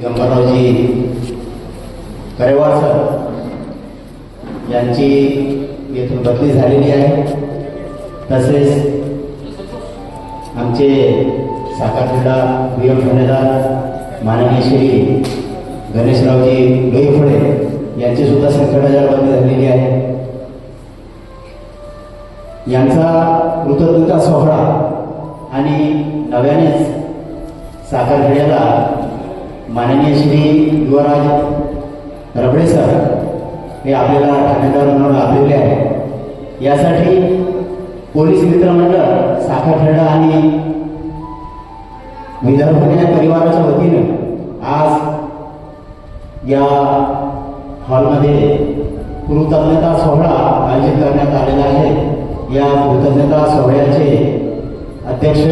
गंगारावजी करेवार sir यांची येथून बदली झालेली आहे। तसेच आमचे साखरखेडा बीएम ठाणेदार माननीय श्री गणेशरावजी लोईफळे यांची सुद्धा संकटाजार बदली झालेली आहे। यांचा कृतज्ञता सोहळा आणि नव्यानेच साखरखेड्याला माननीय श्री युवराज रबडे सर हे आपल्याला ठाणेदार म्हणून लाभलेले आहे। यासाठी पोलीस मित्रमंडळ साखरखेडा आणि विदर्भ परिवाराच्या वतीनं आज या हॉलमध्ये कृतज्ञता सोहळा आयोजित करण्यात आलेला आहे। या कृतज्ञता सोहळ्याचे अध्यक्ष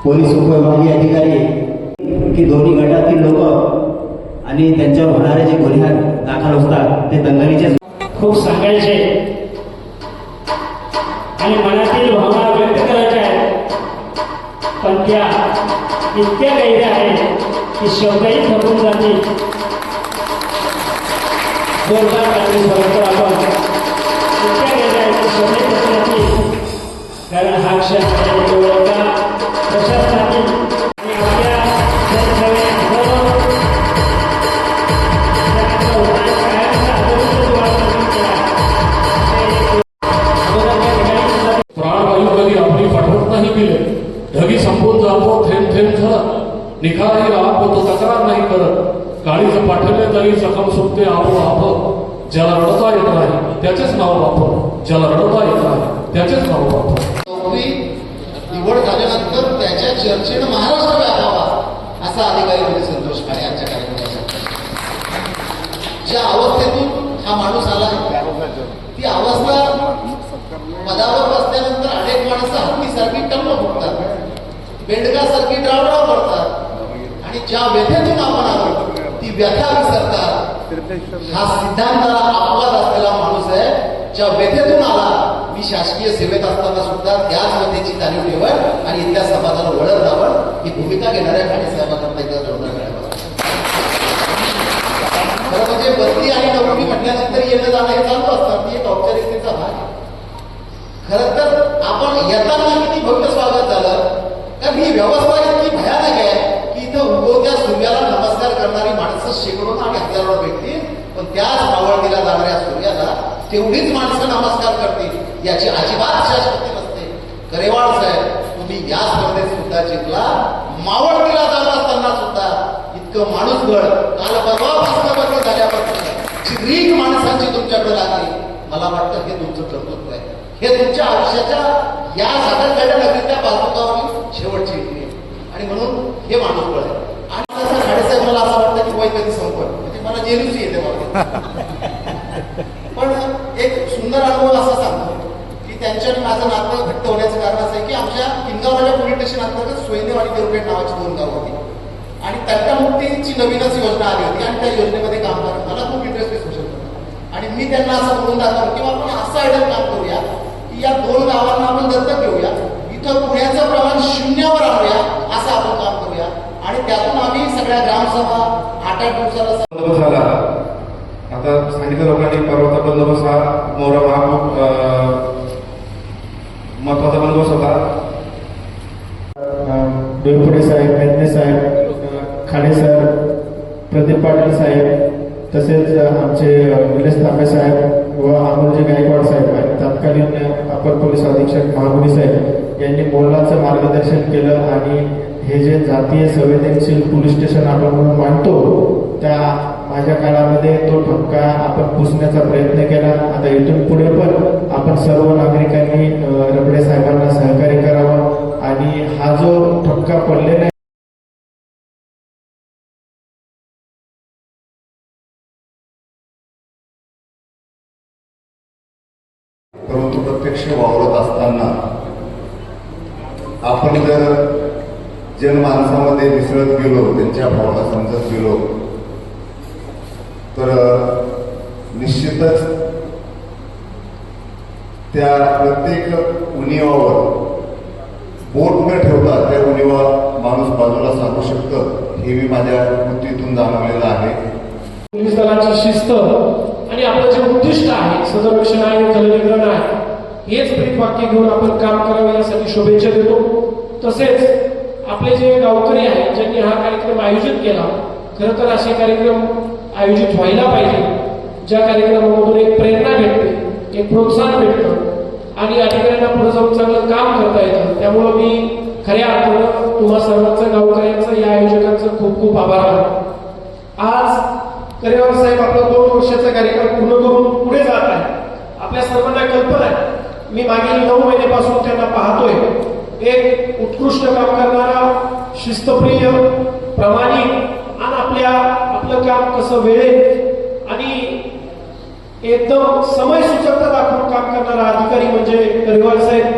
पोलीस उपविभागीय अधिकारी की दोन्ही गटातील लोक आणि त्यांच्यावर होणारे जे गुन्हे दाखल होतात ते दंगलीचे खूप सांगायचे आणि मनातील भावना व्यक्त करायच्या आहेत, पण त्या इतक्या गैऱ्या आहेत की शब्दही थकून जातील। जोरदार टाळी वाजवतो आपण। इतक्या गैऱ्या आहेत की शब्दही थकून जातील, कारण हा क्षण आहे तो एका प्रशासनातील ढगी संपून जातो थेंब थेंब झर निखारही राहत होतो तक्रार नाही करत काळीच पाठवले तरी जखम सुटते आपोआप ज्याला रडता येत नाही त्याचेच नाव वापर ज्याला रडता येत नाही त्याचेच नाव वापर निवड झाल्यानंतर त्याच्या चर्चेनं महाराष्ट्र व्यापावा असा अधिकारी म्हणजे संतोष काळे यांच्या कार्यक्रमाचा ज्या अवस्थेतून हा माणूस आला ती अवस्था पदावर बसल्यानंतर अनेक माणसं हत्तीसारखी टम्म फुटतात, बेंडकासारखी डावडाव करतात आणि ज्या व्यथेतून आपण आलो ती व्यथा विसरतात। हा सिद्धांताला अपवाद असलेला माणूस आहे, ज्या व्यथेतून आला मी शासकीय सेवेत असताना सुद्धा त्याच व्यथेची जाणीव ठेवण आणि इथल्या समाजाला वळण लावण ही भूमिका घेणाऱ्या ठाणे साहेबांना एकदा जोडणार खरं म्हणजे बदली आणि नोकरी म्हटल्यानंतर येणं जाणं हे चालू असतात, ती एक औपचारिकतेचा भाग आहे। खरं तर आपण येताना किती भव्य स्वागत झालं, कारण ही व्यवस्था इतकी भयानक आहे की इथं उगवत्या सूर्याला नमस्कार करणारी माणसं शेकडो आणि हजारो भेटतील, पण त्याच मावळतीला जाणाऱ्या सूर्याला तेवढीच माणसं नमस्कार करतील याची अजिबात शाश्वती नसते। करेवाळ साहेब तुम्ही या स्पर्धेत सुद्धा जिंकला, मावळतीला जात असताना सुद्धा इतकं माणूसगड काल परवापासून बदली झाल्यापासून जी रीक माणसांची तुमच्याकडे लागली, मला वाटतं हे तुमचं कर्तृत्व आहे, हे तुमच्या आयुष्याच्या या साखरखेडा नगरीतल्या पाचुकावरील शेवटची इटली आहे आणि म्हणून हे माणूस बळ आहे। आणि तसं खाडेसाहेब मला असं वाटतं की वय कधी संपत म्हणजे मला जेलूची येते मला पण एक सुंदर अनुभव असा सांगतो की त्यांच्या माझं नातं घट्ट होण्याचं कारण असं आहे की आमच्या किनगावच्या पोलीस स्टेशन अंतर्गत सोयदेव आणि देवपेठ नावाची 2 गाव होती आणि तंटमुक्तीची नवीनच योजना आली होती आणि त्या योजनेमध्ये काम करत मला खूप इंटरेस्ट आहे सोशल मीडिया आणि मी त्यांना असं बोलून दाखवलं की आपण असं आयडिया काम करूया की या 2 गावांना आपण दत्तक घेऊया, इथं पुण्याचं प्रमाण 0वर आणूया, असं आपण काम करूया आणि त्यातून आम्ही सगळ्या ग्रामसभा 8-8 दिवसाला बंदोबस्त झाला। आता सांगितलं लोकांनी परवाचा बंदोबस्त हा मोहरम हा खूप महत्वाचा बंदोबस्त होता। देवपुडे साहेब, मेदने साहेब, खाडे सर, प्रदीप पाटील साहेब, तसेच आमचे निलेश तांबे साहेब व अमोलजी गायकवाड साहेब आणि तत्कालीन अपर पोलीस अधीक्षक महागुनी साहेब यांनी मोलाचं मार्गदर्शन केलं आणि हे जे जातीय संवेदनशील पोलीस स्टेशन आपण म्हणून मानतो त्या माझ्या काळामध्ये तो ठपका आपण पुसण्याचा प्रयत्न केला। आता इथून पुढे पण आपण सर्व नागरिकांनी रबडे साहेबांना सहकार्य करावं आणि हा जो ठपका पडलेला आहे परंतु प्रत्यक्ष वावरत असताना आपण जर जनमानसामध्ये मिसळत गेलो, त्यांच्या भावना समजत गेलो तर निश्चितच त्या प्रत्येक उणिवावर बोट न ठेवता त्या उणिवा माणूस बाजूला सांगू शकतं हे मी माझ्या कृतीतून जाणवलेलं आहे. पोलीस दलाची शिस्त आणि आपलं जे उद्दिष्ट आहे सदरक्षण आहे खलनिग्रहण आहे हेच ब्रीदवाक्य घेऊन आपण काम करावं यासाठी शुभेच्छा देतो. तसेच आपले जे गावकरी आहेत ज्यांनी हा कार्यक्रम आयोजित केला, खरं तर असे कार्यक्रम आयोजित व्हायला पाहिजे ज्या कार्यक्रमामधून एक प्रेरणा भेटते, एक प्रोत्साहन भेटतं आणि अधिकाऱ्यांना पुढे जाऊन चांगलं काम करता येतं. त्यामुळं मी खऱ्या अर्थानं तुम्हा सर्वांचं, गावकऱ्यांचं, या आयोजकांचं खूप खूप आभार मानतो. आज करेवार साहेब आपला 2 वर्षाचा कार्यक्रम पूर्ण करून पुढे जात आहे. आपल्या सर्वांना कल्पना आहे, मी मागील 9 महिन्यापासून त्यांना पाहतोय. एक उत्कृष्ट काम करणारा, शिस्तप्रिय, प्रामाणिक आणि आपलं काम कसं वेळेत आणि एकदम समय सूचकता दाखवून काम करणारा अधिकारी म्हणजे करेवार साहेब.